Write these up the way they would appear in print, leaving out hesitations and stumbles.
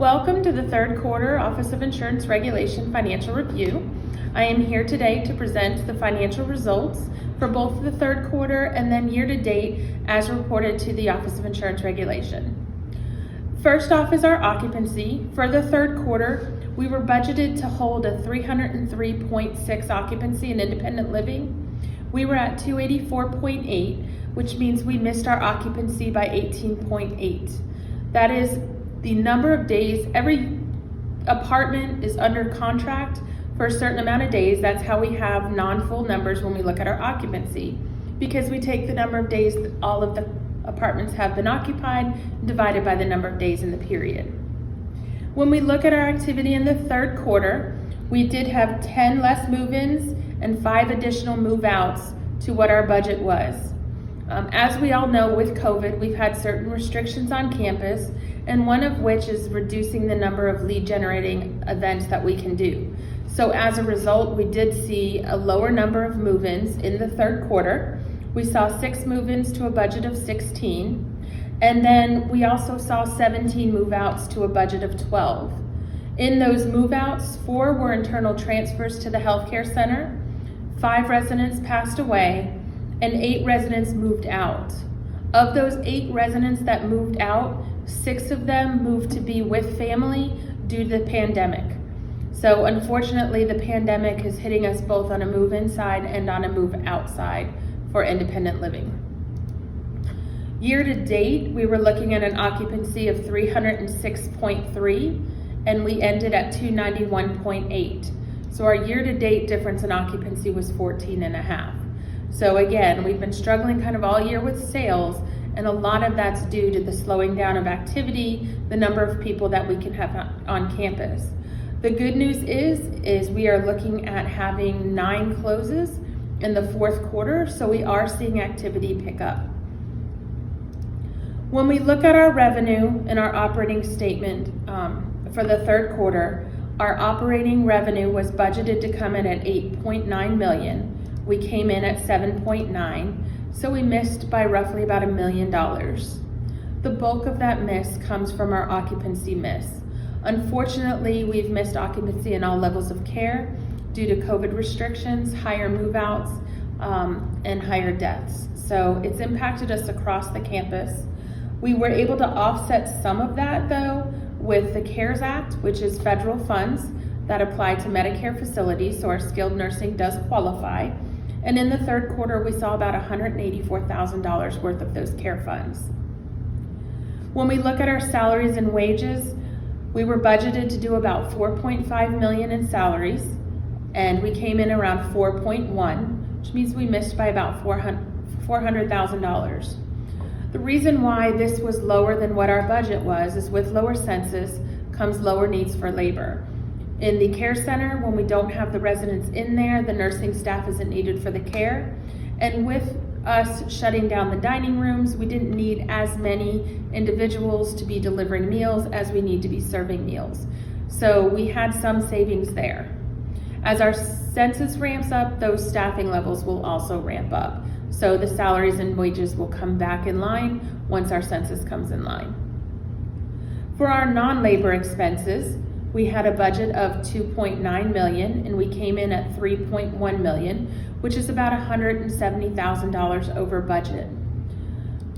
Welcome to the third quarter Office of Insurance Regulation Financial Review. I am here today to present the financial results for both the third quarter and then year to date as reported to the Office of Insurance Regulation. First off is our occupancy. For the third quarter, we were budgeted to hold a 303.6 occupancy in independent living. We were at 284.8, which means we missed our occupancy by 18.8. That is the number of days every apartment is under contract for a certain amount of days. That's how we have non-full numbers when we look at our occupancy, because we take the number of days that all of the apartments have been occupied divided by the number of days in the period. When we look at our activity in the third quarter, we did have 10 less move-ins and 5 additional move-outs to what our budget was. As we all know, with COVID, we've had certain restrictions on campus, and one of which is reducing the number of lead generating events that we can do. So as a result, we did see a lower number of move-ins in the third quarter. We saw 6 move-ins to a budget of 16, and then we also saw 17 move-outs to a budget of 12. In those move-outs, 4 were internal transfers to the healthcare center, 5 residents passed away, and 8 residents moved out. Of those 8 residents that moved out, 6 of them moved to be with family due to the pandemic. So unfortunately, the pandemic is hitting us both on a move-in side and on a move-out side for independent living. Year to date, we were looking at an occupancy of 306.3, and we ended at 291.8. So our year to date difference in occupancy was 14.5. So again, we've been struggling kind of all year with sales, and a lot of that's due to the slowing down of activity, the number of people that we can have on campus. The good news is we are looking at having 9 closes in the fourth quarter, so we are seeing activity pick up. When we look at our revenue and our operating statement for the third quarter, our operating revenue was budgeted to come in at $8.9 million. We came in at 7.9, so we missed by roughly about $1 million. The bulk of that miss comes from our occupancy miss. Unfortunately, we've missed occupancy in all levels of care due to COVID restrictions, higher move-outs, and higher deaths. So it's impacted us across the campus. We were able to offset some of that though with the CARES Act, which is federal funds that apply to Medicare facilities, so our skilled nursing does qualify. And in the third quarter, we saw about $184,000 worth of those care funds. When we look at our salaries and wages, we were budgeted to do about $4.5 million in salaries, and we came in around 4.1, which means we missed by about $400,000. The reason why this was lower than what our budget was is with lower census comes lower needs for labor. In the care center, when we don't have the residents in there, the nursing staff isn't needed for the care. And with us shutting down the dining rooms, we didn't need as many individuals to be delivering meals as we need to be serving meals. So we had some savings there. As our census ramps up, those staffing levels will also ramp up. So the salaries and wages will come back in line once our census comes in line. For our non-labor expenses, we had a budget of $2.9 million, and we came in at $3.1 million, which is about $170,000 over budget.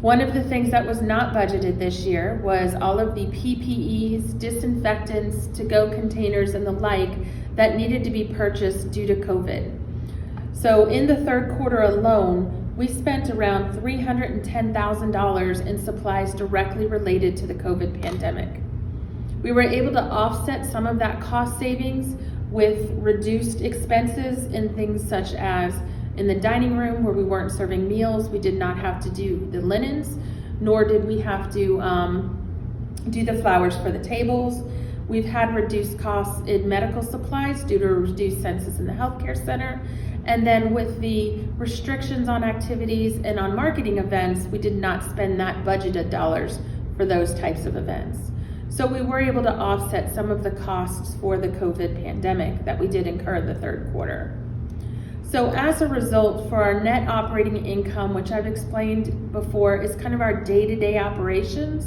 One of the things that was not budgeted this year was all of the PPEs, disinfectants, to-go containers, and the like that needed to be purchased due to COVID. So in the third quarter alone, we spent around $310,000 in supplies directly related to the COVID pandemic. We were able to offset some of that cost savings with reduced expenses in things such as in the dining room where we weren't serving meals. We did not have to do the linens, nor did we have to do the flowers for the tables. We've had reduced costs in medical supplies due to a reduced census in the healthcare center. And then with the restrictions on activities and on marketing events, we did not spend that budgeted dollars for those types of events. So we were able to offset some of the costs for the COVID pandemic that we did incur in the third quarter. So as a result, for our net operating income, which I've explained before, is kind of our day-to-day operations,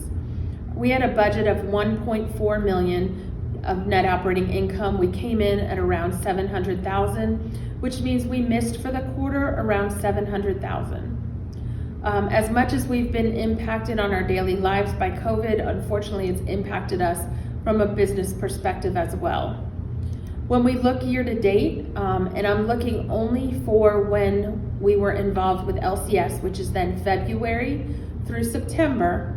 We had a budget of 1.4 million of net operating income. We came in at around 700,000, which means we missed for the quarter around 700,000. As much as we've been impacted on our daily lives by COVID, unfortunately it's impacted us from a business perspective as well. When we look year to date, and I'm looking only for when we were involved with LCS, which is then February through September,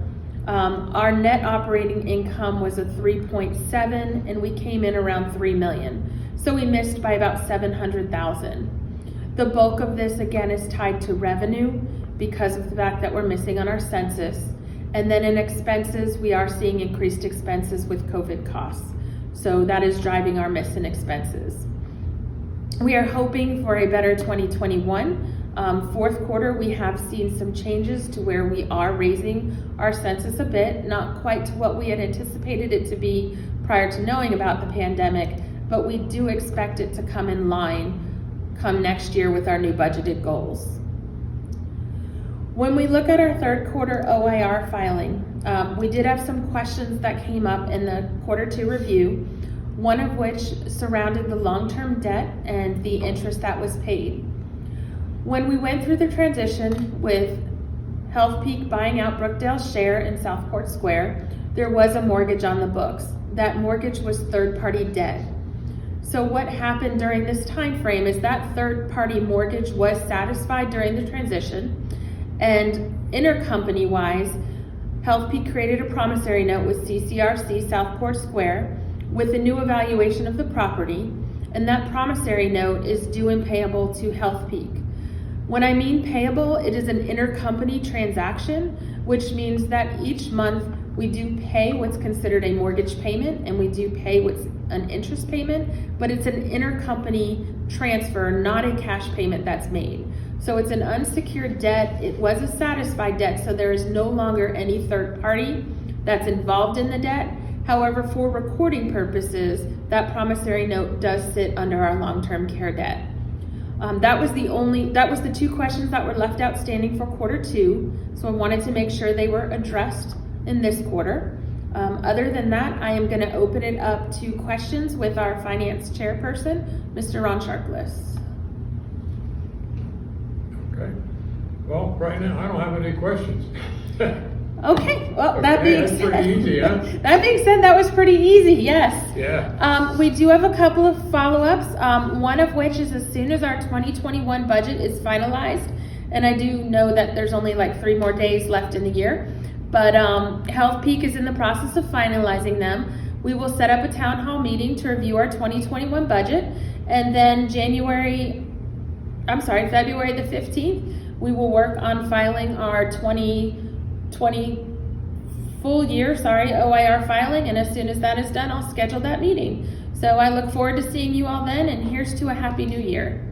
our net operating income was a 3.7 and we came in around 3 million. So we missed by about 700,000. The bulk of this again is tied to revenue because of the fact that we're missing on our census. And then in expenses, we are seeing increased expenses with COVID costs. So that is driving our miss in expenses. We are hoping for a better 2021. Fourth quarter, we have seen some changes to where we are raising our census a bit, not quite to what we had anticipated it to be prior to knowing about the pandemic, but we do expect it to come in line come next year with our new budgeted goals. When we look at our third quarter OIR filing, we did have some questions that came up in the quarter two review, one of which surrounded the long-term debt and the interest that was paid. When we went through the transition with Healthpeak buying out Brookdale's share in Southport Square, there was a mortgage on the books. That mortgage was third-party debt. So what happened during this time frame is that third-party mortgage was satisfied during the transition, and intercompany-wise, Healthpeak created a promissory note with CCRC Southport Square with a new evaluation of the property, and that promissory note is due and payable to Healthpeak. When I mean payable, it is an intercompany transaction, which means that each month we do pay what's considered a mortgage payment and we do pay what's an interest payment, but it's an intercompany transfer, not a cash payment that's made. So it's an unsecured debt. It was a satisfied debt, so there is no longer any third party that's involved in the debt. However, for recording purposes, that promissory note does sit under our long-term care debt. That was the two questions that were left outstanding for quarter two. So I wanted to make sure they were addressed in this quarter. Other than that, I am going to open it up to questions with our finance chairperson, Mr. Ron Sharpless. Okay. Well, right now, I don't have any questions. Okay, well, Okay, that being that's said, pretty easy, huh? that being said, that was pretty easy, yes. Yeah. We do have a couple of follow-ups, one of which is as soon as our 2021 budget is finalized, and I do know that there's only like 3 more days left in the year, but Healthpeak is in the process of finalizing them. We will set up a town hall meeting to review our 2021 budget, and then February the 15th, we will work on filing our 2020 full year, OIR filing, and as soon as that is done, I'll schedule that meeting. So I look forward to seeing you all then, and here's to a happy new year.